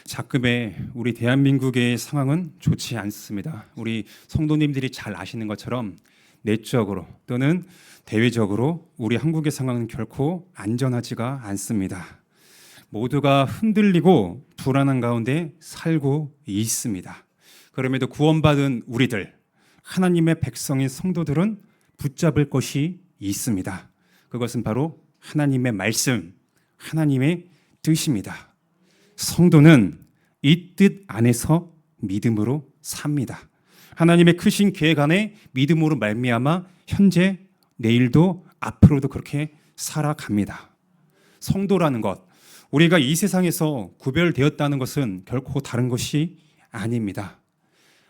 작금의 우리 대한민국의 상황은 좋지 않습니다. 우리 성도님들이 잘 아시는 것처럼 내적으로 또는 대외적으로 우리 한국의 상황은 결코 안전하지가 않습니다. 모두가 흔들리고 불안한 가운데 살고 있습니다. 그럼에도 구원받은 우리들, 하나님의 백성인 성도들은 붙잡을 것이 있습니다. 그것은 바로 하나님의 말씀, 하나님의 뜻입니다. 성도는 이 뜻 안에서 믿음으로 삽니다. 하나님의 크신 계획 안에 믿음으로 말미암아 현재, 내일도, 앞으로도 그렇게 살아갑니다. 성도라는 것, 우리가 이 세상에서 구별되었다는 것은 결코 다른 것이 아닙니다.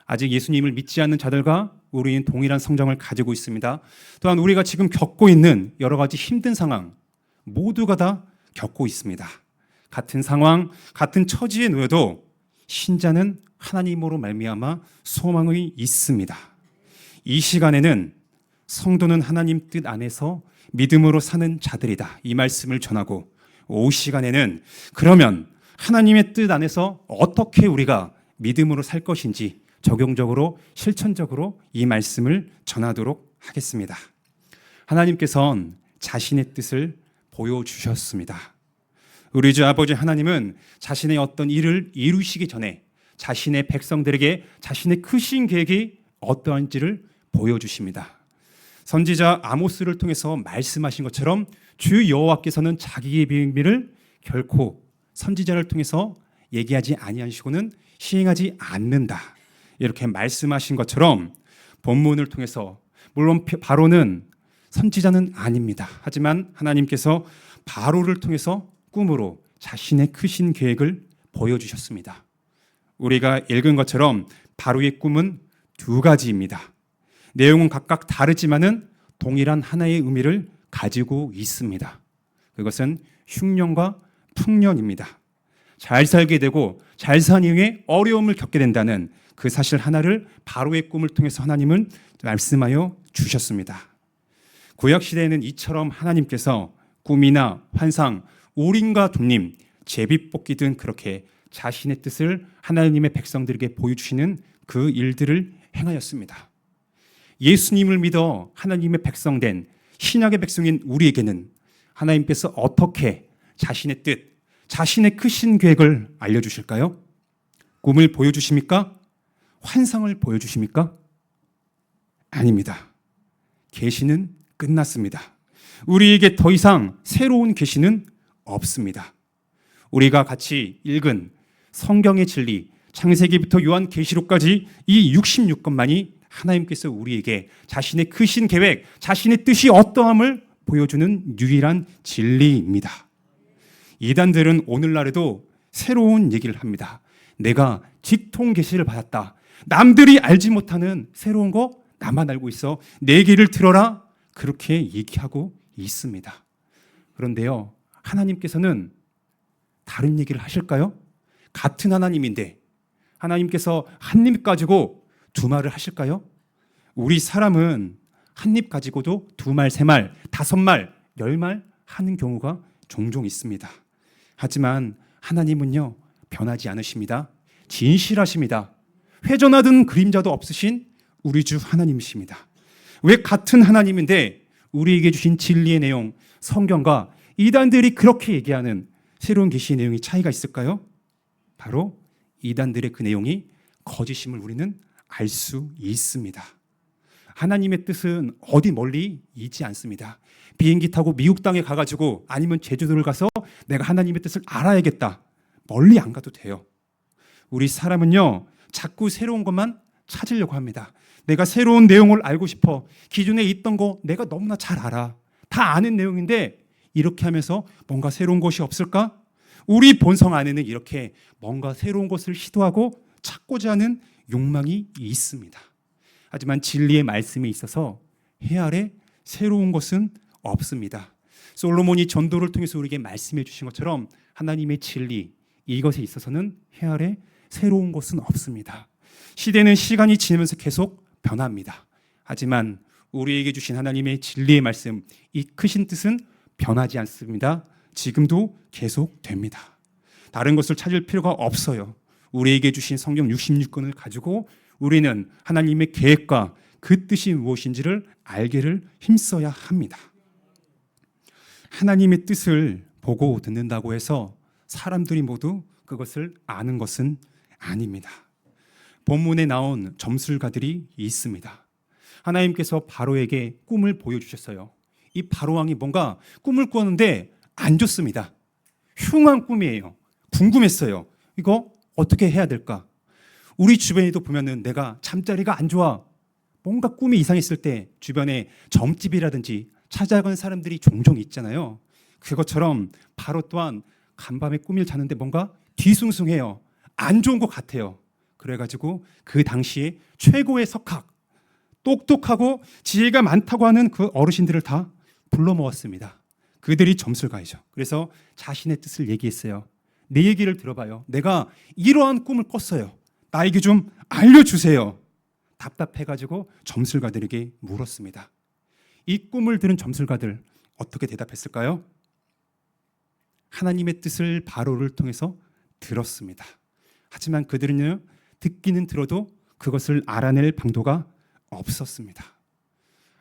아직 예수님을 믿지 않는 자들과 우리는 동일한 성정을 가지고 있습니다. 또한 우리가 지금 겪고 있는 여러 가지 힘든 상황 모두가 다 겪고 있습니다. 같은 상황, 같은 처지에 놓여도 신자는 하나님으로 말미암아 소망이 있습니다. 이 시간에는 성도는 하나님 뜻 안에서 믿음으로 사는 자들이다, 이 말씀을 전하고, 오후 시간에는 그러면 하나님의 뜻 안에서 어떻게 우리가 믿음으로 살 것인지 적용적으로 실천적으로 이 말씀을 전하도록 하겠습니다. 하나님께서는 자신의 뜻을 보여주셨습니다. 우리 주 아버지 하나님은 자신의 어떤 일을 이루시기 전에 자신의 백성들에게 자신의 크신 계획이 어떠한지를 보여주십니다. 선지자 아모스를 통해서 말씀하신 것처럼 주 여호와께서는 자기의 비밀을 결코 선지자를 통해서 얘기하지 아니하시고는 시행하지 않는다, 이렇게 말씀하신 것처럼 본문을 통해서, 물론 바로는 선지자는 아닙니다. 하지만 하나님께서 바로를 통해서 꿈으로 자신의 크신 계획을 보여주셨습니다. 우리가 읽은 것처럼 바로의 꿈은 두 가지입니다. 내용은 각각 다르지만은 동일한 하나의 의미를 가지고 있습니다. 그것은 흉년과 풍년입니다. 잘 살게 되고 잘 산 이후에 어려움을 겪게 된다는 그 사실 하나를 바로의 꿈을 통해서 하나님은 말씀하여 주셨습니다. 구약시대에는 이처럼 하나님께서 꿈이나 환상, 우림과 둠님, 제비뽑기 등 그렇게 자신의 뜻을 하나님의 백성들에게 보여주시는 그 일들을 행하였습니다. 예수님을 믿어 하나님의 백성된 신약의 백성인 우리에게는 하나님께서 어떻게 자신의 뜻, 자신의 크신 계획을 알려주실까요? 꿈을 보여주십니까? 환상을 보여주십니까? 아닙니다. 계시는 끝났습니다. 우리에게 더 이상 새로운 계시는 없습니다. 우리가 같이 읽은 성경의 진리, 창세기부터 요한계시록까지 이 66권만이 하나님께서 우리에게 자신의 크신 계획, 자신의 뜻이 어떠함을 보여주는 유일한 진리입니다. 이단들은 오늘날에도 새로운 얘기를 합니다. 내가 직통 계시를 받았다. 남들이 알지 못하는 새로운 거 나만 알고 있어. 내 얘기를 들어라. 그렇게 얘기하고 있습니다. 그런데요, 하나님께서는 다른 얘기를 하실까요? 같은 하나님인데 하나님께서 한 입 가지고 두 말을 하실까요? 우리 사람은 한 입 가지고도 두 말, 세 말, 다섯 말, 열 말 하는 경우가 종종 있습니다. 하지만 하나님은요, 변하지 않으십니다. 진실하십니다. 회전하던 그림자도 없으신 우리 주 하나님이십니다. 왜 같은 하나님인데 우리에게 주신 진리의 내용, 성경과 이단들이 그렇게 얘기하는 새로운 계시의 내용이 차이가 있을까요? 바로 이단들의 그 내용이 거짓임을 우리는 알 수 있습니다. 하나님의 뜻은 어디 멀리 있지 않습니다. 비행기 타고 미국 땅에 가가지고 아니면 제주도를 가서 내가 하나님의 뜻을 알아야겠다, 멀리 안 가도 돼요. 우리 사람은요, 자꾸 새로운 것만 찾으려고 합니다. 내가 새로운 내용을 알고 싶어. 기존에 있던 거 내가 너무나 잘 알아. 다 아는 내용인데 이렇게 하면서 뭔가 새로운 것이 없을까? 우리 본성 안에는 이렇게 뭔가 새로운 것을 시도하고 찾고자 하는 욕망이 있습니다. 하지만 진리의 말씀에 있어서 해 아래 새로운 것은 없습니다. 솔로몬이 전도를 통해서 우리에게 말씀해 주신 것처럼 하나님의 진리, 이것에 있어서는 해 아래 새로운 것은 없습니다. 시대는 시간이 지나면서 계속 변합니다. 하지만 우리에게 주신 하나님의 진리의 말씀, 이 크신 뜻은 변하지 않습니다. 지금도 계속됩니다. 다른 것을 찾을 필요가 없어요. 우리에게 주신 성경 66권을 가지고 우리는 하나님의 계획과 그 뜻이 무엇인지를 알기를 힘써야 합니다. 하나님의 뜻을 보고 듣는다고 해서 사람들이 모두 그것을 아는 것은 아닙니다. 본문에 나온 점술가들이 있습니다. 하나님께서 바로에게 꿈을 보여주셨어요. 이 바로왕이 뭔가 꿈을 꾸었는데 안 좋습니다. 흉한 꿈이에요. 궁금했어요. 이거 어떻게 해야 될까? 우리 주변에도 보면은 내가 잠자리가 안 좋아, 뭔가 꿈이 이상했을 때 주변에 점집이라든지 찾아간 사람들이 종종 있잖아요. 그것처럼 바로 또한 간밤에 꿈을 자는데 뭔가 뒤숭숭해요. 안 좋은 것 같아요. 그래가지고 그 당시에 최고의 석학, 똑똑하고 지혜가 많다고 하는 그 어르신들을 다 불러 모았습니다. 그들이 점술가이죠. 그래서 자신의 뜻을 얘기했어요. 내 얘기를 들어봐요. 내가 이러한 꿈을 꿨어요. 나에게 좀 알려주세요. 답답해가지고 점술가들에게 물었습니다. 이 꿈을 들은 점술가들 어떻게 대답했을까요? 하나님의 뜻을 바로를 통해서 들었습니다. 하지만 그들은요, 듣기는 들어도 그것을 알아낼 방도가 없었습니다.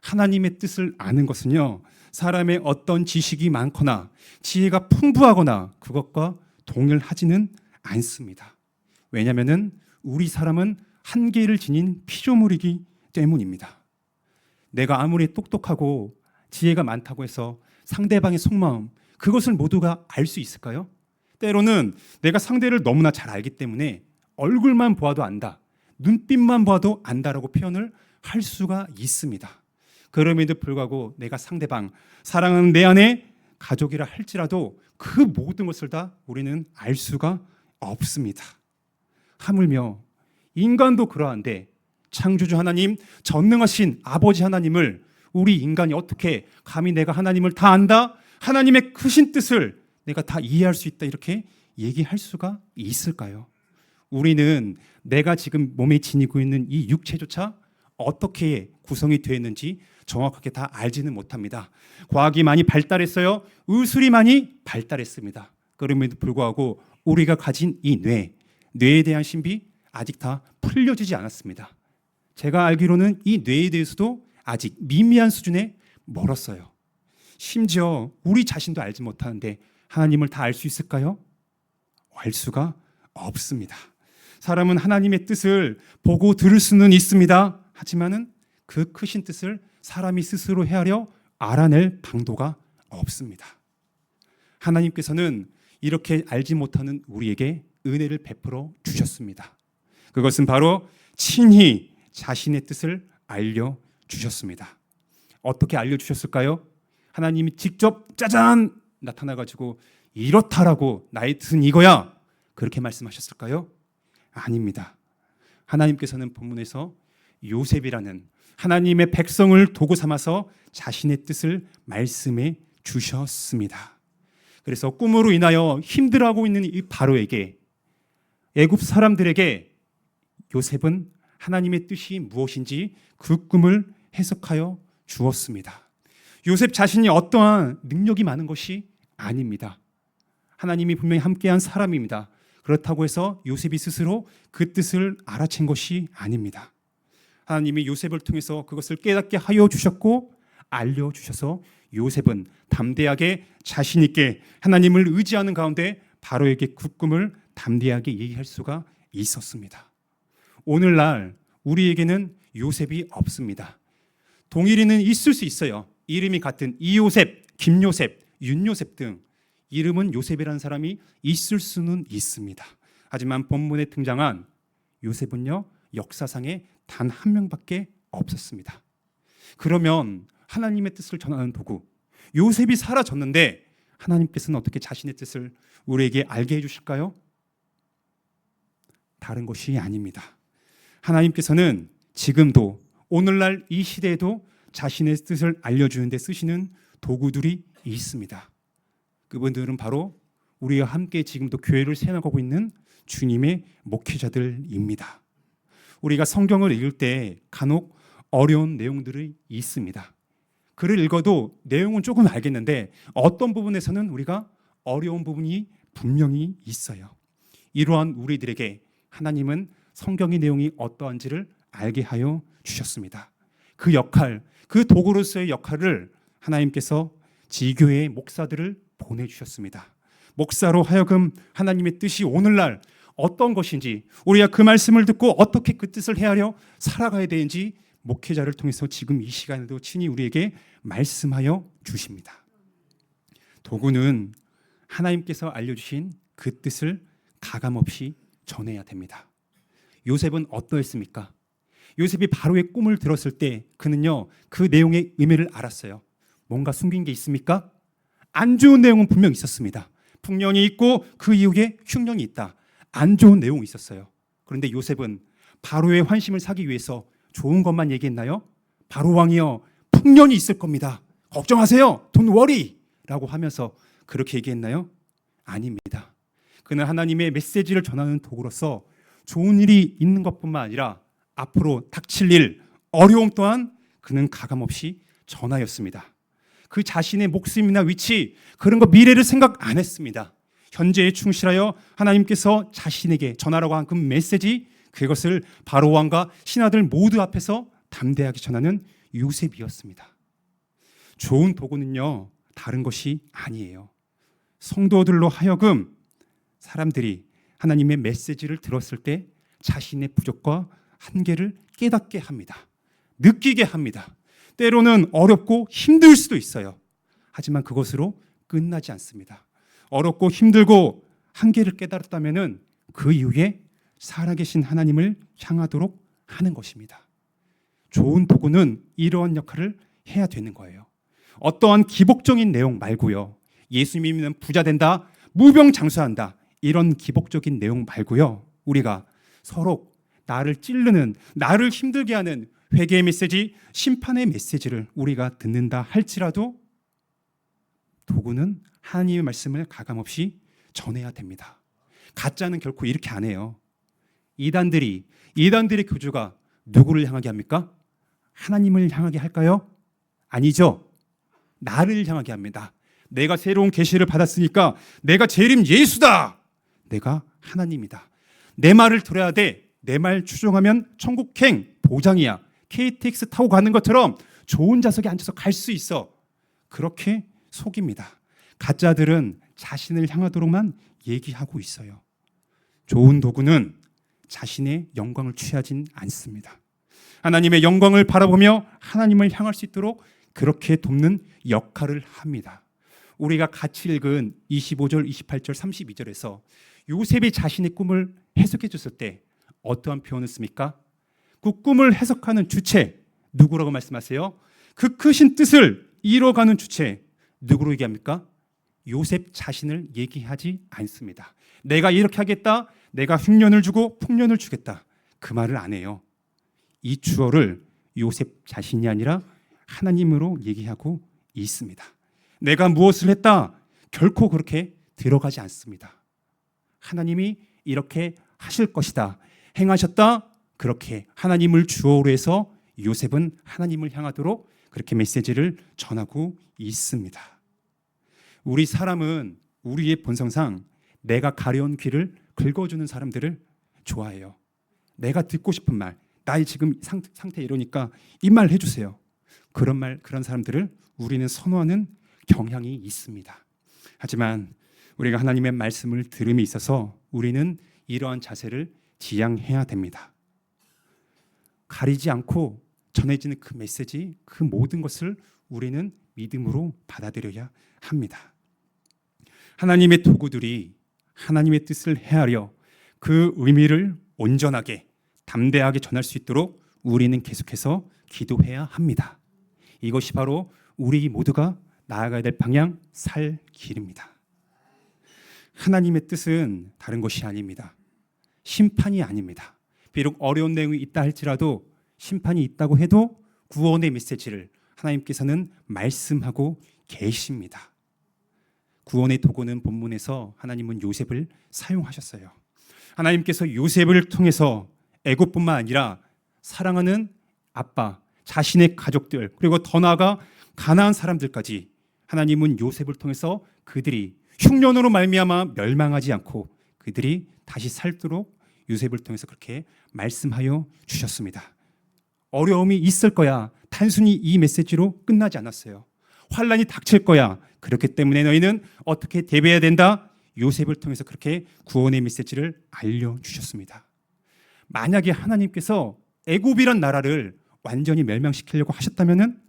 하나님의 뜻을 아는 것은요, 사람의 어떤 지식이 많거나 지혜가 풍부하거나 그것과 동일하지는 않습니다. 왜냐하면 우리 사람은 한계를 지닌 피조물이기 때문입니다. 내가 아무리 똑똑하고 지혜가 많다고 해서 상대방의 속마음, 그것을 모두가 알 수 있을까요? 때로는 내가 상대를 너무나 잘 알기 때문에 얼굴만 보아도 안다, 눈빛만 봐도 안다라고 표현을 할 수가 있습니다. 그럼에도 불구하고 내가 상대방, 사랑하는 내 안에 가족이라 할지라도 그 모든 것을 다 우리는 알 수가 없습니다. 하물며 인간도 그러한데 창조주 하나님, 전능하신 아버지 하나님을 우리 인간이 어떻게 감히 내가 하나님을 다 안다, 하나님의 크신 뜻을 내가 다 이해할 수 있다, 이렇게 얘기할 수가 있을까요? 우리는 내가 지금 몸에 지니고 있는 이 육체조차 어떻게 구성이 되어 있는지 정확하게 다 알지는 못합니다. 과학이 많이 발달했어요. 의술이 많이 발달했습니다. 그럼에도 불구하고 우리가 가진 이 뇌에 대한 신비 아직 다 풀려지지 않았습니다. 제가 알기로는 이 뇌에 대해서도 아직 미미한 수준에 멀었어요. 심지어 우리 자신도 알지 못하는데 하나님을 다 알 수 있을까요? 알 수가 없습니다. 사람은 하나님의 뜻을 보고 들을 수는 있습니다. 하지만은 그 크신 뜻을 사람이 스스로 헤아려 알아낼 방도가 없습니다. 하나님께서는 이렇게 알지 못하는 우리에게 은혜를 베풀어 주셨습니다. 그것은 바로 친히 자신의 뜻을 알려주셨습니다. 어떻게 알려주셨을까요? 하나님이 직접 짜잔 나타나가지고 이렇다라고, 나의 뜻은 이거야, 그렇게 말씀하셨을까요? 아닙니다. 하나님께서는 본문에서 요셉이라는 하나님의 백성을 도구 삼아서 자신의 뜻을 말씀해 주셨습니다. 그래서 꿈으로 인하여 힘들어하고 있는 이 바로에게, 애굽 사람들에게 요셉은 하나님의 뜻이 무엇인지 그 꿈을 해석하여 주었습니다. 요셉 자신이 어떠한 능력이 많은 것이 아닙니다. 하나님이 분명히 함께한 사람입니다. 그렇다고 해서 요셉이 스스로 그 뜻을 알아챈 것이 아닙니다. 하나님이 요셉을 통해서 그것을 깨닫게 하여 주셨고 알려주셔서 요셉은 담대하게 자신 있게 하나님을 의지하는 가운데 바로에게 그 꿈을 담대하게 얘기할 수가 있었습니다. 오늘날 우리에게는 요셉이 없습니다. 동일인은 있을 수 있어요. 이름이 같은 이요셉, 김요셉, 윤요셉 등 이름은 요셉이라는 사람이 있을 수는 있습니다. 하지만 본문에 등장한 요셉은요, 역사상에 단 한 명밖에 없었습니다. 그러면 하나님의 뜻을 전하는 도구 요셉이 사라졌는데 하나님께서는 어떻게 자신의 뜻을 우리에게 알게 해주실까요? 다른 것이 아닙니다. 하나님께서는 지금도 오늘날 이 시대에도 자신의 뜻을 알려주는 데 쓰시는 도구들이 있습니다. 그분들은 바로 우리와 함께 지금도 교회를 세워가고 있는 주님의 목회자들입니다. 우리가 성경을 읽을 때 간혹 어려운 내용들이 있습니다. 글을 읽어도 내용은 조금 알겠는데 어떤 부분에서는 우리가 어려운 부분이 분명히 있어요. 이러한 우리들에게 하나님은 성경의 내용이 어떠한지를 알게 하여 주셨습니다. 그 역할, 그 도구로서의 역할을 하나님께서 지교회의 목사들을 보내주셨습니다. 목사로 하여금 하나님의 뜻이 오늘날 어떤 것인지, 우리가 그 말씀을 듣고 어떻게 그 뜻을 헤아려 살아가야 되는지 목회자를 통해서 지금 이 시간에도 친히 우리에게 말씀하여 주십니다. 도구는 하나님께서 알려주신 그 뜻을 가감없이 전해야 됩니다. 요셉은 어떠했습니까? 요셉이 바로의 꿈을 들었을 때 그는요, 그 내용의 의미를 알았어요. 뭔가 숨긴 게 있습니까? 안 좋은 내용은 분명 있었습니다. 풍년이 있고 그 이후에 흉년이 있다. 안 좋은 내용이 있었어요. 그런데 요셉은 바로의 환심을 사기 위해서 좋은 것만 얘기했나요? 바로 왕이여, 풍년이 있을 겁니다. 걱정하세요. Don't worry 라고 하면서 그렇게 얘기했나요? 아닙니다. 그는 하나님의 메시지를 전하는 도구로서 좋은 일이 있는 것뿐만 아니라 앞으로 닥칠 일, 어려움 또한 그는 가감없이 전하였습니다. 그 자신의 목숨이나 위치, 그런 거 미래를 생각 안 했습니다. 현재에 충실하여 하나님께서 자신에게 전하라고 한 그 메시지, 그것을 바로 왕과 신하들 모두 앞에서 담대하게 전하는 요셉이었습니다. 좋은 도구는요, 다른 것이 아니에요. 성도들로 하여금 사람들이 하나님의 메시지를 들었을 때 자신의 부족과 한계를 깨닫게 합니다. 느끼게 합니다. 때로는 어렵고 힘들 수도 있어요. 하지만 그것으로 끝나지 않습니다. 어렵고 힘들고 한계를 깨달았다면 그 이후에 살아계신 하나님을 향하도록 하는 것입니다. 좋은 도구는 이러한 역할을 해야 되는 거예요. 어떠한 기복적인 내용 말고요. 예수 믿으면 부자 된다, 무병장수한다, 이런 기복적인 내용 말고요. 우리가 서로 나를 찌르는, 나를 힘들게 하는 회개의 메시지, 심판의 메시지를 우리가 듣는다 할지라도 도구는 하나님의 말씀을 가감없이 전해야 됩니다. 가짜는 결코 이렇게 안 해요. 이단들의 교주가 누구를 향하게 합니까? 하나님을 향하게 할까요? 아니죠. 나를 향하게 합니다. 내가 새로운 계시를 받았으니까 내가 재림 예수다. 내가 하나님이다. 내 말을 들어야 돼. 내 말 추종하면 천국행 보장이야. KTX 타고 가는 것처럼 좋은 좌석에 앉아서 갈 수 있어. 그렇게 속입니다. 가짜들은 자신을 향하도록만 얘기하고 있어요. 좋은 도구는 자신의 영광을 취하진 않습니다. 하나님의 영광을 바라보며 하나님을 향할 수 있도록 그렇게 돕는 역할을 합니다. 우리가 같이 읽은 25절, 28절, 32절에서 요셉이 자신의 꿈을 해석해 줬을 때 어떠한 표현을 씁니까? 그 꿈을 해석하는 주체, 누구라고 말씀하세요? 그 크신 뜻을 이뤄가는 주체, 누구로 얘기합니까? 요셉 자신을 얘기하지 않습니다. 내가 이렇게 하겠다, 내가 흉년을 주고 풍년을 주겠다, 그 말을 안 해요. 이 주어를 요셉 자신이 아니라 하나님으로 얘기하고 있습니다. 내가 무엇을 했다, 결코 그렇게 들어가지 않습니다. 하나님이 이렇게 하실 것이다, 행하셨다, 그렇게 하나님을 주어로 해서 요셉은 하나님을 향하도록 그렇게 메시지를 전하고 있습니다. 우리 사람은 우리의 본성상 내가 가려운 귀를 긁어주는 사람들을 좋아해요. 내가 듣고 싶은 말, 나의 지금 상태 이러니까 이 말 해주세요. 그런 사람들을 우리는 선호하는 경향이 있습니다. 하지만 우리가 하나님의 말씀을 들음에 있어서 우리는 이러한 자세를 지향해야 됩니다. 가리지 않고 전해지는 그 메시지, 그 모든 것을 우리는 믿음으로 받아들여야 합니다. 하나님의 도구들이 하나님의 뜻을 헤아려 그 의미를 온전하게 담대하게 전할 수 있도록 우리는 계속해서 기도해야 합니다. 이것이 바로 우리 모두가 나아가야 될 방향, 살 길입니다. 하나님의 뜻은 다른 것이 아닙니다. 심판이 아닙니다. 비록 어려운 내용이 있다 할지라도, 심판이 있다고 해도 구원의 메시지를 하나님께서는 말씀하고 계십니다. 구원의 도구는 본문에서 하나님은 요셉을 사용하셨어요. 하나님께서 요셉을 통해서 애굽뿐만 아니라 사랑하는 아빠, 자신의 가족들, 그리고 더 나아가 가나안 사람들까지 하나님은 요셉을 통해서 그들이 흉년으로 말미암아 멸망하지 않고 그들이 다시 살도록 요셉을 통해서 그렇게 말씀하여 주셨습니다. 어려움이 있을 거야. 단순히 이 메시지로 끝나지 않았어요. 환란이 닥칠 거야. 그렇기 때문에 너희는 어떻게 대비해야 된다? 요셉을 통해서 그렇게 구원의 메시지를 알려주셨습니다. 만약에 하나님께서 애굽이란 나라를 완전히 멸망시키려고 하셨다면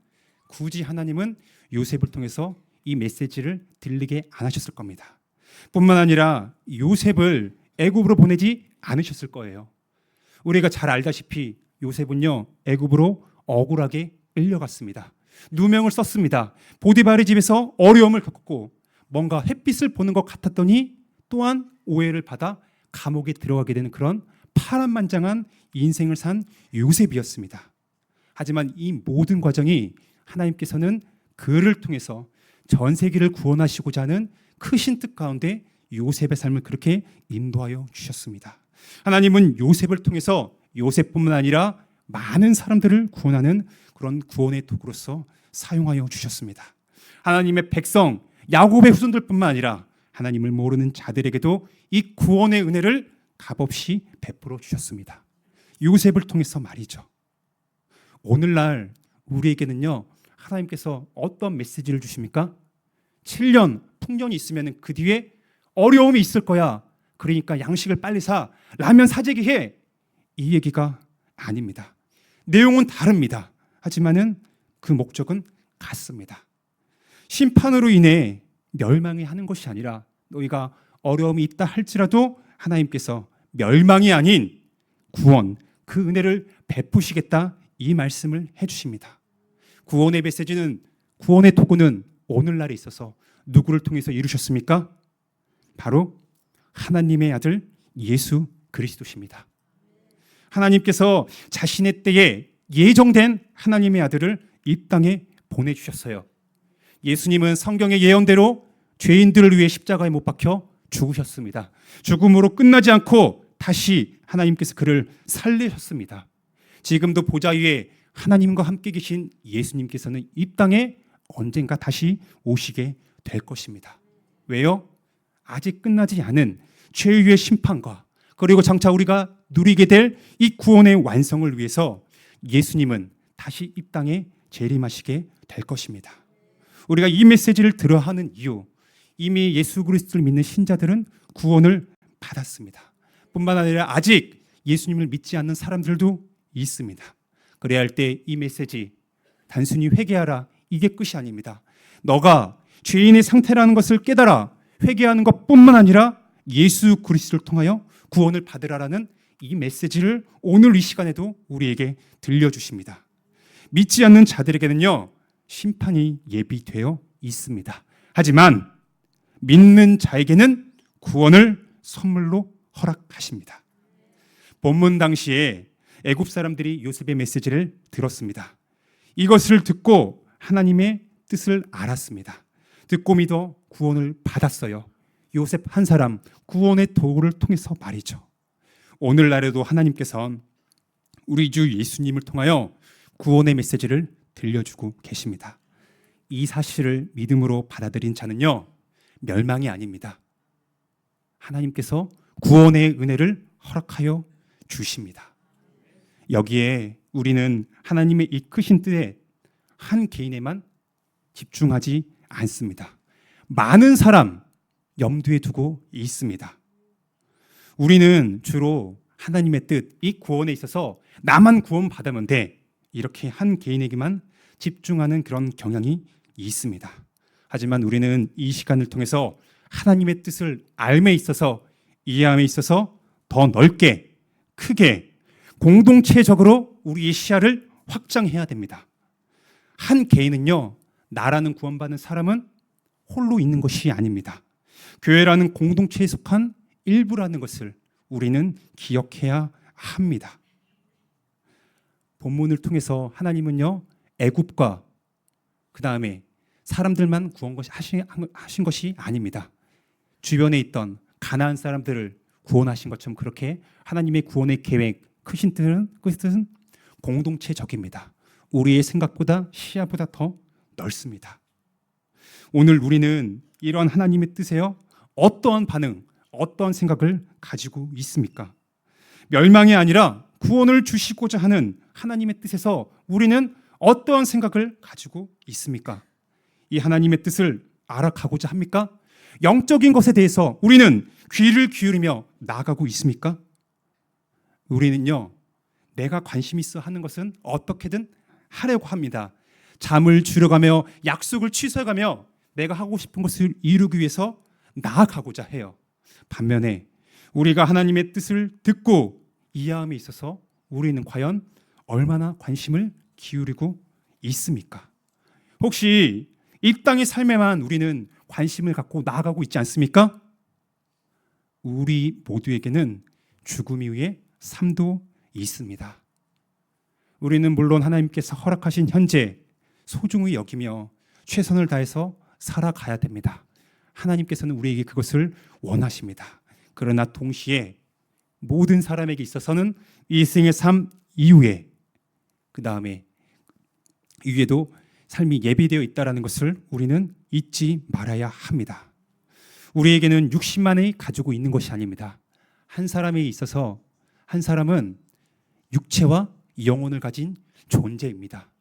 굳이 하나님은 요셉을 통해서 이 메시지를 들리게 안 하셨을 겁니다. 뿐만 아니라 요셉을 애굽으로 보내지 않으셨을 거예요. 우리가 잘 알다시피 요셉은요, 애굽으로 억울하게 끌려갔습니다. 누명을 썼습니다. 보디발의 집에서 어려움을 겪었고 뭔가 햇빛을 보는 것 같았더니 또한 오해를 받아 감옥에 들어가게 되는 그런 파란만장한 인생을 산 요셉이었습니다. 하지만 이 모든 과정이 하나님께서는 그를 통해서 전 세계를 구원하시고자 하는 크신 뜻 가운데 요셉의 삶을 그렇게 인도하여 주셨습니다. 하나님은 요셉을 통해서 요셉뿐만 아니라 많은 사람들을 구원하는 그런 구원의 도구로서 사용하여 주셨습니다. 하나님의 백성 야곱의 후손들뿐만 아니라 하나님을 모르는 자들에게도 이 구원의 은혜를 값없이 베풀어 주셨습니다. 요셉을 통해서 말이죠. 오늘날 우리에게는요, 하나님께서 어떤 메시지를 주십니까? 7년 풍년이 있으면 그 뒤에 어려움이 있을 거야. 그러니까 양식을 빨리 사. 라면 사재기 해. 이 얘기가 아닙니다. 내용은 다릅니다. 하지만은 그 목적은 같습니다. 심판으로 인해 멸망이 하는 것이 아니라 너희가 어려움이 있다 할지라도 하나님께서 멸망이 아닌 구원, 그 은혜를 베푸시겠다, 이 말씀을 해주십니다. 구원의 메시지는, 구원의 도구는 오늘날에 있어서 누구를 통해서 이루셨습니까? 바로 하나님의 아들 예수 그리스도십니다. 하나님께서 자신의 때에 예정된 하나님의 아들을 이 땅에 보내주셨어요. 예수님은 성경의 예언대로 죄인들을 위해 십자가에 못 박혀 죽으셨습니다. 죽음으로 끝나지 않고 다시 하나님께서 그를 살리셨습니다. 지금도 보좌 위에 하나님과 함께 계신 예수님께서는 이 땅에 언젠가 다시 오시게 될 것입니다. 왜요? 아직 끝나지 않은 죄의 심판과 그리고 장차 우리가 누리게 될 이 구원의 완성을 위해서 예수님은 다시 이 땅에 재림하시게 될 것입니다. 우리가 이 메시지를 들어야 하는 이유, 이미 예수 그리스도를 믿는 신자들은 구원을 받았습니다. 뿐만 아니라 아직 예수님을 믿지 않는 사람들도 있습니다. 그래야 할 때 이 메시지, 단순히 회개하라, 이게 끝이 아닙니다. 너가 죄인의 상태라는 것을 깨달아 회개하는 것뿐만 아니라 예수 그리스도를 통하여 구원을 받으라라는 이 메시지를 오늘 이 시간에도 우리에게 들려주십니다. 믿지 않는 자들에게는요, 심판이 예비되어 있습니다. 하지만 믿는 자에게는 구원을 선물로 허락하십니다. 본문 당시에 애굽 사람들이 요셉의 메시지를 들었습니다. 이것을 듣고 하나님의 뜻을 알았습니다. 듣고 믿어 구원을 받았어요. 요셉 한 사람, 구원의 도구를 통해서 말이죠. 오늘날에도 하나님께서는 우리 주 예수님을 통하여 구원의 메시지를 들려주고 계십니다. 이 사실을 믿음으로 받아들인 자는요, 멸망이 아닙니다. 하나님께서 구원의 은혜를 허락하여 주십니다. 여기에 우리는 하나님의 이 크신 뜻에 한 개인에만 집중하지 않습니다. 많은 사람 염두에 두고 있습니다. 우리는 주로 하나님의 뜻, 이 구원에 있어서 나만 구원받으면 돼, 이렇게 한 개인에게만 집중하는 그런 경향이 있습니다. 하지만 우리는 이 시간을 통해서 하나님의 뜻을 알매 있어서, 이해함에 있어서 더 넓게, 크게, 공동체적으로 우리의 시야를 확장해야 됩니다. 한 개인은요, 나라는 구원받는 사람은 홀로 있는 것이 아닙니다. 교회라는 공동체에 속한 일부라는 것을 우리는 기억해야 합니다. 본문을 통해서 하나님은요, 애굽과 그 다음에 사람들만 하신 것이 아닙니다. 주변에 있던 가나안 사람들을 구원하신 것처럼 그렇게 하나님의 구원의 계획, 크신 뜻은 공동체적입니다. 우리의 생각보다, 시야보다 더 넓습니다. 오늘 우리는 이런 하나님의 뜻에요 어떠한 반응, 어떠한 생각을 가지고 있습니까? 멸망이 아니라 구원을 주시고자 하는 하나님의 뜻에서 우리는 어떠한 생각을 가지고 있습니까? 이 하나님의 뜻을 알아가고자 합니까? 영적인 것에 대해서 우리는 귀를 기울이며 나아가고 있습니까? 우리는요, 내가 관심 있어 하는 것은 어떻게든 하려고 합니다. 잠을 줄여가며 약속을 취소해가며 내가 하고 싶은 것을 이루기 위해서 나아가고자 해요. 반면에 우리가 하나님의 뜻을 듣고 이해함에 있어서 우리는 과연 얼마나 관심을 기울이고 있습니까? 혹시 이 땅의 삶에만 우리는 관심을 갖고 나아가고 있지 않습니까? 우리 모두에게는 죽음 이후의 삶도 있습니다. 우리는 물론 하나님께서 허락하신 현재 소중히 여기며 최선을 다해서 살아가야 됩니다. 하나님께서는 우리에게 그것을 원하십니다. 그러나 동시에 모든 사람에게 있어서는 이 생의 삶 이후에 그 다음에 이후에도 삶이 예비되어 있다는 것을 우리는 잊지 말아야 합니다. 우리에게는 60만이 가지고 있는 것이 아닙니다. 한 사람에 있어서 한 사람은 육체와 영혼을 가진 존재입니다.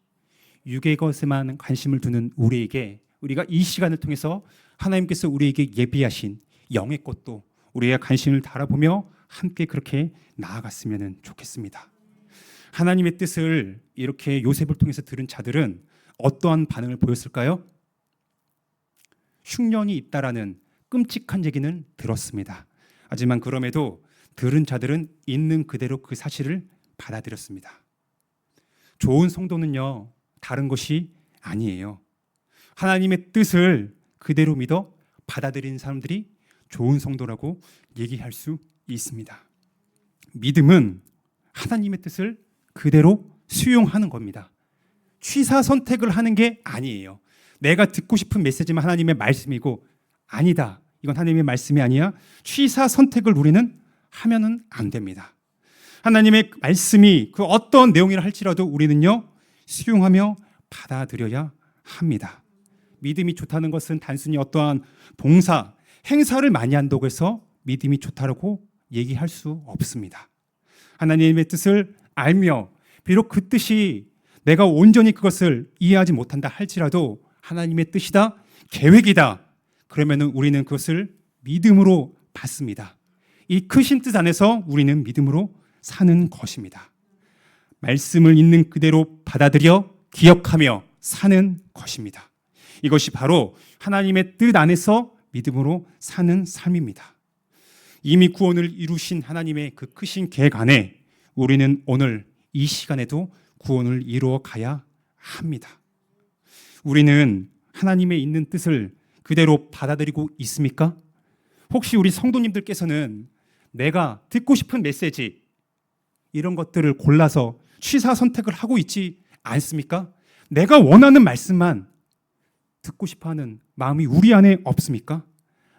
육의 것에만 관심을 두는 우리에게 우리가 이 시간을 통해서 하나님께서 우리에게 예비하신 영의 것도 우리의 관심을 달아보며 함께 그렇게 나아갔으면 좋겠습니다. 하나님의 뜻을 이렇게 요셉을 통해서 들은 자들은 어떠한 반응을 보였을까요? 흉년이 있다라는 끔찍한 얘기는 들었습니다. 하지만 그럼에도 들은 자들은 있는 그대로 그 사실을 받아들였습니다. 좋은 성도는요, 다른 것이 아니에요. 하나님의 뜻을 그대로 믿어 받아들이는 사람들이 좋은 성도라고 얘기할 수 있습니다. 믿음은 하나님의 뜻을 그대로 수용하는 겁니다. 취사 선택을 하는 게 아니에요. 내가 듣고 싶은 메시지만 하나님의 말씀이고 아니다, 이건 하나님의 말씀이 아니야. 취사 선택을 우리는 하면은 안 됩니다. 하나님의 말씀이 그 어떤 내용이라 할지라도 우리는요, 수용하며 받아들여야 합니다. 믿음이 좋다는 것은 단순히 어떠한 봉사, 행사를 많이 한다고 해서 믿음이 좋다고 얘기할 수 없습니다. 하나님의 뜻을 알며 비록 그 뜻이 내가 온전히 그것을 이해하지 못한다 할지라도 하나님의 뜻이다, 계획이다, 그러면 우리는 그것을 믿음으로 받습니다. 이 크신 뜻 안에서 우리는 믿음으로 사는 것입니다. 말씀을 있는 그대로 받아들여 기억하며 사는 것입니다. 이것이 바로 하나님의 뜻 안에서 믿음으로 사는 삶입니다. 이미 구원을 이루신 하나님의 그 크신 계획 안에 우리는 오늘 이 시간에도 구원을 이루어 가야 합니다. 우리는 하나님의 있는 뜻을 그대로 받아들이고 있습니까? 혹시 우리 성도님들께서는 내가 듣고 싶은 메시지 이런 것들을 골라서 취사 선택을 하고 있지 않습니까? 내가 원하는 말씀만 듣고 싶어하는 마음이 우리 안에 없습니까?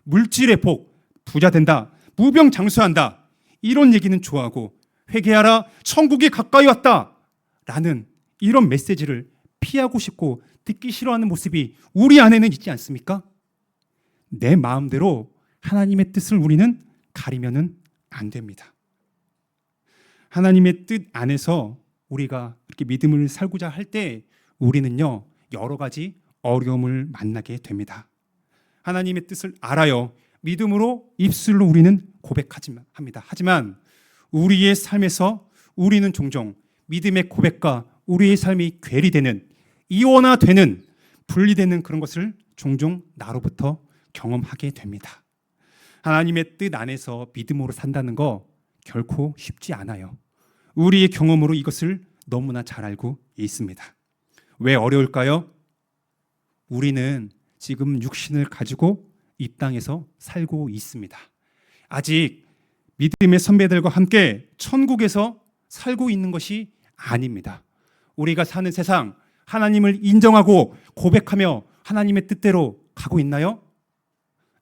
물질의 복, 부자 된다, 무병장수한다, 이런 얘기는 좋아하고 회개하라, 천국이 가까이 왔다 라는 이런 메시지를 피하고 싶고 듣기 싫어하는 모습이 우리 안에는 있지 않습니까? 내 마음대로 하나님의 뜻을 우리는 가리면은 안 됩니다. 하나님의 뜻 안에서 우리가 이렇게 믿음을 살고자 할 때 우리는요, 여러 가지 어려움을 만나게 됩니다. 하나님의 뜻을 알아요. 믿음으로 입술로 우리는 고백합니다. 하지만 우리의 삶에서 우리는 종종 믿음의 고백과 우리의 삶이 괴리되는, 이원화되는, 분리되는 그런 것을 종종 나로부터 경험하게 됩니다. 하나님의 뜻 안에서 믿음으로 산다는 거 결코 쉽지 않아요. 우리의 경험으로 이것을 너무나 잘 알고 있습니다. 왜 어려울까요? 우리는 지금 육신을 가지고 이 땅에서 살고 있습니다. 아직 믿음의 선배들과 함께 천국에서 살고 있는 것이 아닙니다. 우리가 사는 세상, 하나님을 인정하고 고백하며 하나님의 뜻대로 가고 있나요?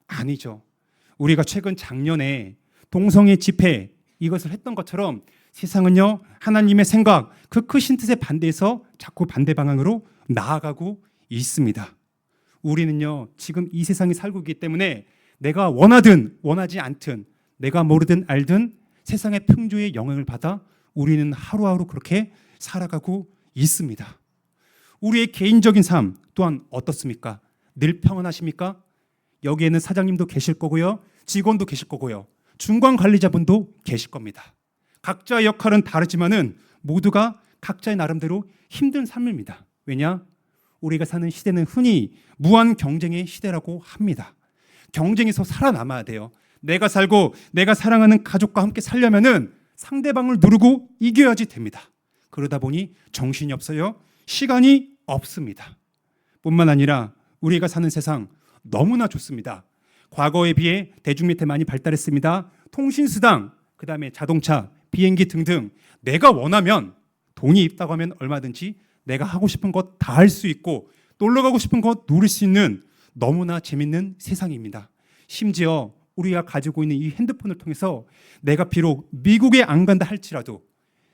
아니죠. 우리가 최근 작년에 동성애 집회 이것을 했던 것처럼 세상은요, 하나님의 생각, 그 크신 뜻에 반대해서 자꾸 반대 방향으로 나아가고 있습니다. 우리는요 지금 이 세상에 살고 있기 때문에 내가 원하든 원하지 않든 내가 모르든 알든 세상의 풍조의 영향을 받아 우리는 하루하루 그렇게 살아가고 있습니다. 우리의 개인적인 삶 또한 어떻습니까? 늘 평안하십니까? 여기에는 사장님도 계실 거고요, 직원도 계실 거고요, 중간 관리자분도 계실 겁니다. 각자의 역할은 다르지만은 모두가 각자의 나름대로 힘든 삶입니다. 왜냐? 우리가 사는 시대는 흔히 무한 경쟁의 시대라고 합니다. 경쟁에서 살아남아야 돼요. 내가 살고 내가 사랑하는 가족과 함께 살려면은 상대방을 누르고 이겨야지 됩니다. 그러다 보니 정신이 없어요. 시간이 없습니다. 뿐만 아니라 우리가 사는 세상 너무나 좋습니다. 과거에 비해 대중매체 많이 발달했습니다. 통신수당, 그다음에 자동차, 비행기 등등 내가 원하면 돈이 있다고 하면 얼마든지 내가 하고 싶은 것 다 할 수 있고 놀러 가고 싶은 것 누릴 수 있는 너무나 재밌는 세상입니다. 심지어 우리가 가지고 있는 이 핸드폰을 통해서 내가 비록 미국에 안 간다 할지라도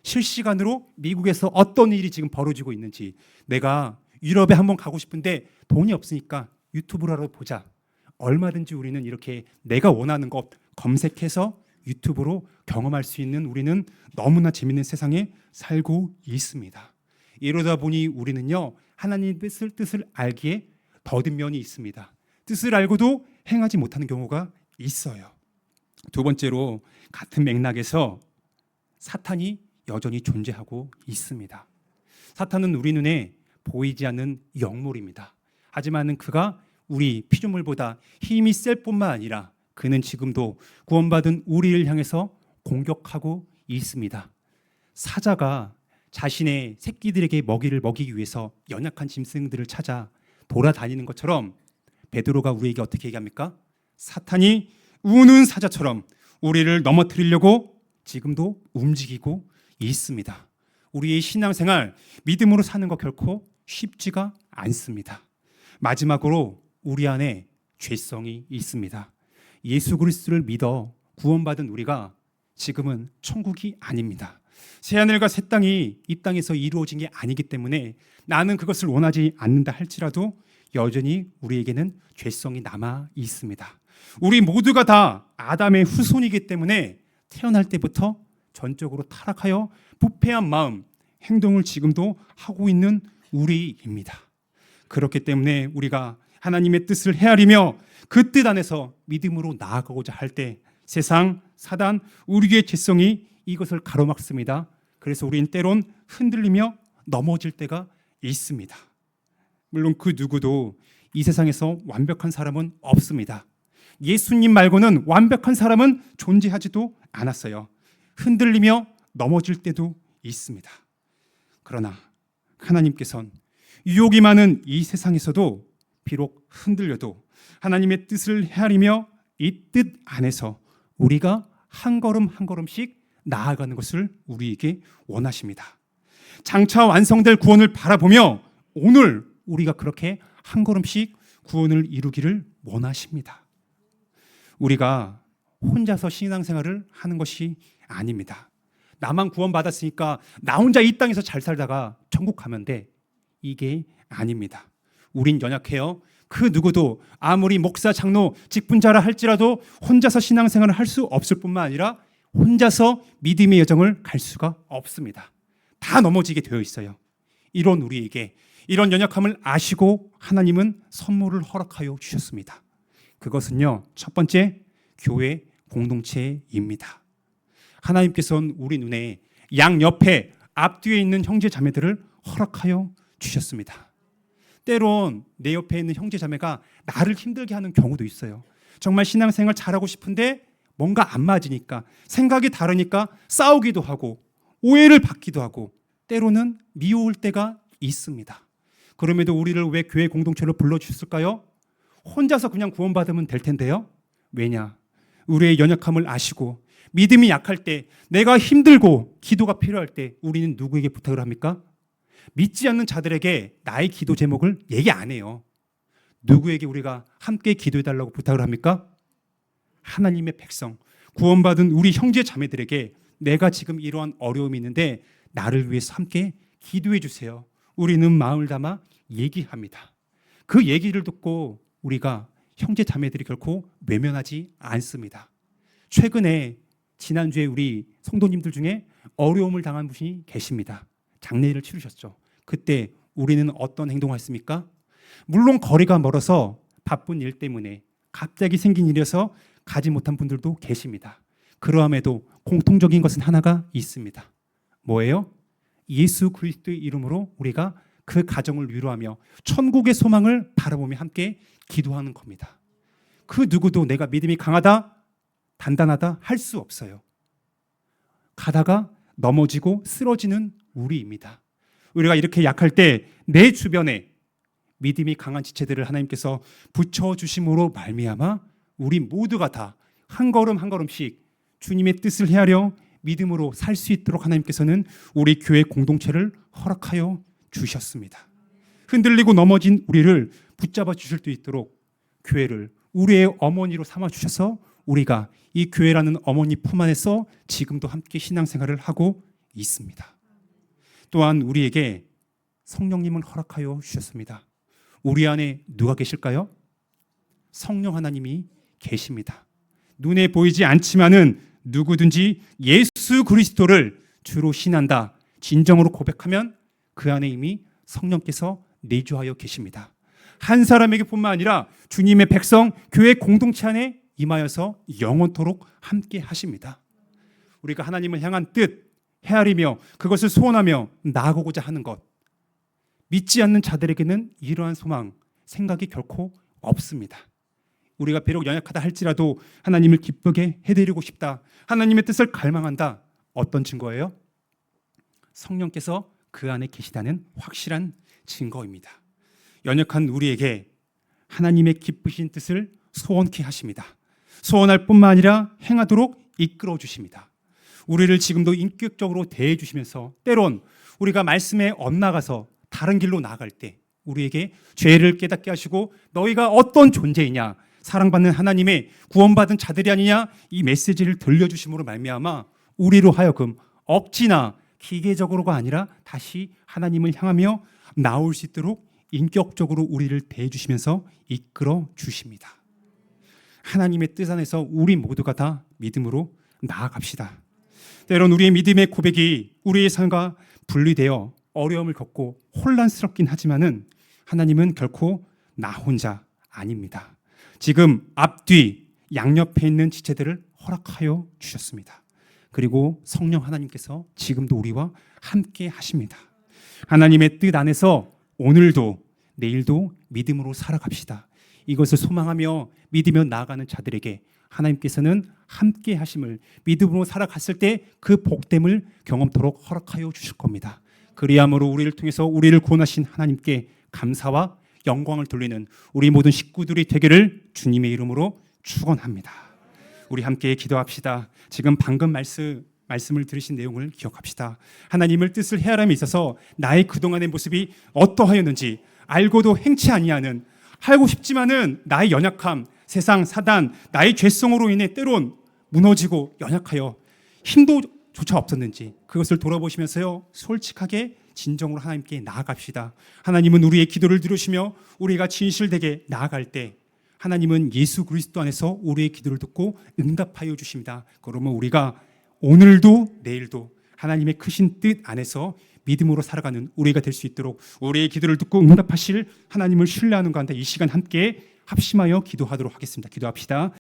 실시간으로 미국에서 어떤 일이 지금 벌어지고 있는지, 내가 유럽에 한번 가고 싶은데 돈이 없으니까 유튜브라도 보자, 얼마든지 우리는 이렇게 내가 원하는 것 검색해서 유튜브로 경험할 수 있는 우리는 너무나 재밌는 세상에 살고 있습니다. 이러다 보니 우리는요 하나님의 뜻을 알기에 더딘 면이 있습니다. 뜻을 알고도 행하지 못하는 경우가 있어요. 두 번째로 같은 맥락에서 사탄이 여전히 존재하고 있습니다. 사탄은 우리 눈에 보이지 않는 영물입니다. 하지만 그가 우리 피조물보다 힘이 셀 뿐만 아니라 그는 지금도 구원받은 우리를 향해서 공격하고 있습니다. 사자가 자신의 새끼들에게 먹이를 먹이기 위해서 연약한 짐승들을 찾아 돌아다니는 것처럼 베드로가 우리에게 어떻게 얘기합니까? 사탄이 우는 사자처럼 우리를 넘어뜨리려고 지금도 움직이고 있습니다. 우리의 신앙생활, 믿음으로 사는 것 결코 쉽지가 않습니다. 마지막으로 우리 안에 죄성이 있습니다. 예수 그리스도를 믿어 구원받은 우리가 지금은 천국이 아닙니다. 새하늘과 새 땅이 이 땅에서 이루어진 게 아니기 때문에 나는 그것을 원하지 않는다 할지라도 여전히 우리에게는 죄성이 남아 있습니다. 우리 모두가 다 아담의 후손이기 때문에 태어날 때부터 전적으로 타락하여 부패한 마음, 행동을 지금도 하고 있는 우리입니다. 그렇기 때문에 우리가 하나님의 뜻을 헤아리며 그 뜻 안에서 믿음으로 나아가고자 할 때 세상, 사단, 우리의 죄성이 이것을 가로막습니다. 그래서 우리는 때론 흔들리며 넘어질 때가 있습니다. 물론 그 누구도 이 세상에서 완벽한 사람은 없습니다. 예수님 말고는 완벽한 사람은 존재하지도 않았어요. 흔들리며 넘어질 때도 있습니다. 그러나 하나님께서는 유혹이 많은 이 세상에서도 비록 흔들려도 하나님의 뜻을 헤아리며 이 뜻 안에서 우리가 한 걸음 한 걸음씩 나아가는 것을 우리에게 원하십니다. 장차 완성될 구원을 바라보며 오늘 우리가 그렇게 한 걸음씩 구원을 이루기를 원하십니다. 우리가 혼자서 신앙생활을 하는 것이 아닙니다. 나만 구원받았으니까 나 혼자 이 땅에서 잘 살다가 천국 가면 돼. 이게 아닙니다. 우린 연약해요. 그 누구도 아무리 목사, 장로, 직분자라 할지라도 혼자서 신앙생활을 할 수 없을 뿐만 아니라 혼자서 믿음의 여정을 갈 수가 없습니다. 다 넘어지게 되어 있어요. 이런 우리에게 이런 연약함을 아시고 하나님은 선물을 허락하여 주셨습니다. 그것은요, 첫 번째 교회 공동체입니다. 하나님께서는 우리 눈에 양옆에 앞뒤에 있는 형제 자매들을 허락하여 주셨습니다. 때론 내 옆에 있는 형제 자매가 나를 힘들게 하는 경우도 있어요. 정말 신앙생활 잘하고 싶은데 뭔가 안 맞으니까, 생각이 다르니까 싸우기도 하고 오해를 받기도 하고 때로는 미워할 때가 있습니다. 그럼에도 우리를 왜 교회 공동체로 불러주셨을까요? 혼자서 그냥 구원받으면 될 텐데요. 왜냐? 우리의 연약함을 아시고 믿음이 약할 때, 내가 힘들고 기도가 필요할 때 우리는 누구에게 부탁을 합니까? 믿지 않는 자들에게 나의 기도 제목을 얘기 안 해요. 누구에게 우리가 함께 기도해달라고 부탁을 합니까? 하나님의 백성, 구원받은 우리 형제 자매들에게 내가 지금 이러한 어려움이 있는데 나를 위해서 함께 기도해 주세요. 우리는 마음을 담아 얘기합니다. 그 얘기를 듣고 우리가 형제 자매들이 결코 외면하지 않습니다. 최근에 지난주에 우리 성도님들 중에 어려움을 당한 분이 계십니다. 장례를 치르셨죠. 그때 우리는 어떤 행동을 했습니까? 물론 거리가 멀어서 바쁜 일 때문에 갑자기 생긴 일이어서 가지 못한 분들도 계십니다. 그러함에도 공통적인 것은 하나가 있습니다. 뭐예요? 예수 그리스도의 이름으로 우리가 그 가정을 위로하며 천국의 소망을 바라보며 함께 기도하는 겁니다. 그 누구도 내가 믿음이 강하다, 단단하다 할 수 없어요. 가다가 넘어지고 쓰러지는 우리입니다. 우리가 이렇게 약할 때 내 주변에 믿음이 강한 지체들을 하나님께서 붙여주심으로 말미암아 우리 모두가 다 한 걸음 한 걸음씩 주님의 뜻을 헤아려 믿음으로 살 수 있도록 하나님께서는 우리 교회 공동체를 허락하여 주셨습니다. 흔들리고 넘어진 우리를 붙잡아 주실 수 있도록 교회를 우리의 어머니로 삼아 주셔서 우리가 이 교회라는 어머니 품 안에서 지금도 함께 신앙생활을 하고 있습니다. 또한 우리에게 성령님을 허락하여 주셨습니다. 우리 안에 누가 계실까요? 성령 하나님이 계십니다. 눈에 보이지 않지만은 누구든지 예수 그리스도를 주로 신한다, 진정으로 고백하면 그 안에 이미 성령께서 내주하여 계십니다. 한 사람에게뿐만 아니라 주님의 백성, 교회 공동체 안에 임하여서 영원토록 함께 하십니다. 우리가 하나님을 향한 뜻 헤아리며 그것을 소원하며 나아가고자 하는 것, 믿지 않는 자들에게는 이러한 소망, 생각이 결코 없습니다. 우리가 비록 연약하다 할지라도 하나님을 기쁘게 해드리고 싶다, 하나님의 뜻을 갈망한다. 어떤 증거예요? 성령께서 그 안에 계시다는 확실한 증거입니다. 연약한 우리에게 하나님의 기쁘신 뜻을 소원케 하십니다. 소원할 뿐만 아니라 행하도록 이끌어 주십니다. 우리를 지금도 인격적으로 대해 주시면서 때론 우리가 말씀에 엇나가서 다른 길로 나아갈 때 우리에게 죄를 깨닫게 하시고 너희가 어떤 존재이냐, 사랑받는 하나님의 구원받은 자들이 아니냐, 이 메시지를 들려주심으로 말미암아 우리로 하여금 억지나 기계적으로가 아니라 다시 하나님을 향하며 나올 수 있도록 인격적으로 우리를 대해 주시면서 이끌어 주십니다. 하나님의 뜻 안에서 우리 모두가 다 믿음으로 나아갑시다. 때론 우리의 믿음의 고백이 우리의 삶과 분리되어 어려움을 겪고 혼란스럽긴 하지만은 하나님은 결코 나 혼자 아닙니다. 지금 앞뒤 양옆에 있는 지체들을 허락하여 주셨습니다. 그리고 성령 하나님께서 지금도 우리와 함께 하십니다. 하나님의 뜻 안에서 오늘도 내일도 믿음으로 살아갑시다. 이것을 소망하며 믿으며 나아가는 자들에게 하나님께서는 함께 하심을, 믿음으로 살아갔을 때 그 복됨을 경험토록 허락하여 주실 겁니다. 그리함으로 우리를 통해서 우리를 구원하신 하나님께 감사와 영광을 돌리는 우리 모든 식구들이 되기를 주님의 이름으로 축원합니다. 우리 함께 기도합시다. 지금 방금 말씀을 들으신 내용을 기억합시다. 하나님을 뜻을 헤아림에 있어서 나의 그동안의 모습이 어떠하였는지 알고도 행치 아니하는, 알고 싶지만은 나의 연약함, 세상, 사단, 나의 죄성으로 인해 때론 무너지고 연약하여 힘도 조차 없었는지 그것을 돌아보시면서요, 솔직하게 진정으로 하나님께 나아갑시다. 하나님은 우리의 기도를 들으시며 우리가 진실되게 나아갈 때 하나님은 예수 그리스도 안에서 우리의 기도를 듣고 응답하여 주십니다. 그러면 우리가 오늘도 내일도 하나님의 크신 뜻 안에서 믿음으로 살아가는 우리가 될 수 있도록 우리의 기도를 듣고 응답하실 하나님을 신뢰하는 가운데 이 시간 함께 합심하여 기도하도록 하겠습니다. 기도합시다.